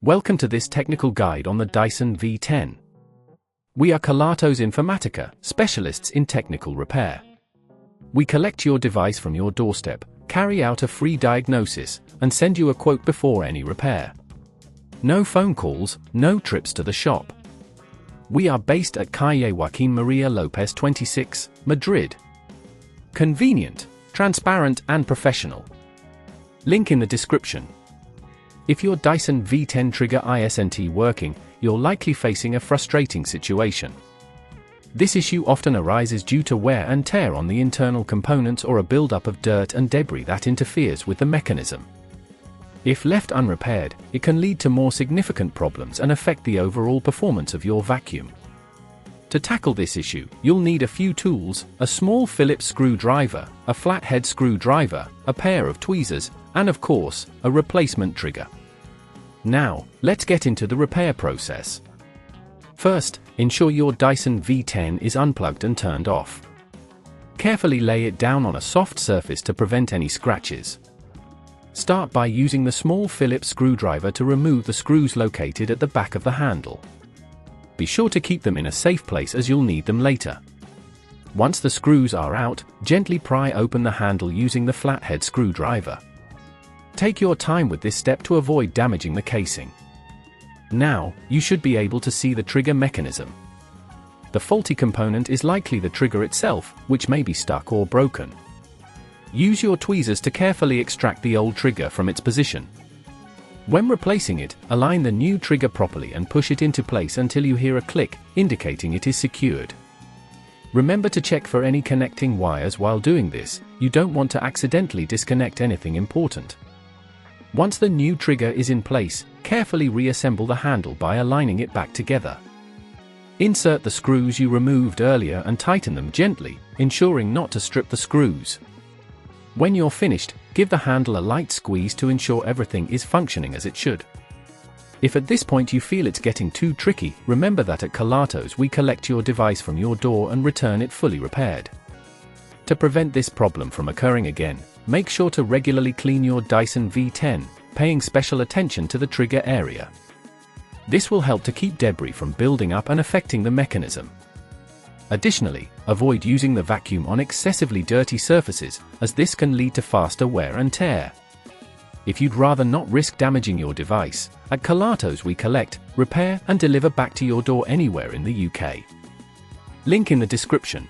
Welcome to this technical guide on the Dyson V10. We are Kelatos Informatica, specialists in technical repair. We collect your device from your doorstep, carry out a free diagnosis, and send you a quote before any repair. No phone calls, no trips to the shop. We are based at Calle Joaquín María López 26, Madrid. Convenient, transparent and professional. Link in the description. If your Dyson V10 trigger isn't working, you're likely facing a frustrating situation. This issue often arises due to wear and tear on the internal components or a buildup of dirt and debris that interferes with the mechanism. If left unrepaired, it can lead to more significant problems and affect the overall performance of your vacuum. To tackle this issue, you'll need a few tools: a small Phillips screwdriver, a flathead screwdriver, a pair of tweezers, and of course, a replacement trigger. Now, let's get into the repair process. First, ensure your Dyson V10 is unplugged and turned off. Carefully lay it down on a soft surface to prevent any scratches. Start by using the small Phillips screwdriver to remove the screws located at the back of the handle. Be sure to keep them in a safe place as you'll need them later. Once the screws are out, gently pry open the handle using the flathead screwdriver. Take your time with this step to avoid damaging the casing. Now, you should be able to see the trigger mechanism. The faulty component is likely the trigger itself, which may be stuck or broken. Use your tweezers to carefully extract the old trigger from its position. When replacing it, align the new trigger properly and push it into place until you hear a click, indicating it is secured. Remember to check for any connecting wires while doing this. You don't want to accidentally disconnect anything important. Once the new trigger is in place, carefully reassemble the handle by aligning it back together. Insert the screws you removed earlier and tighten them gently, ensuring not to strip the screws. When you're finished, give the handle a light squeeze to ensure everything is functioning as it should. If at this point you feel it's getting too tricky, remember that at Kelatos we collect your device from your door and return it fully repaired. To prevent this problem from occurring again, make sure to regularly clean your Dyson V10, paying special attention to the trigger area. This will help to keep debris from building up and affecting the mechanism. Additionally, avoid using the vacuum on excessively dirty surfaces, as this can lead to faster wear and tear. If you'd rather not risk damaging your device, at Kelatos we collect, repair and deliver back to your door anywhere in the UK. Link in the description.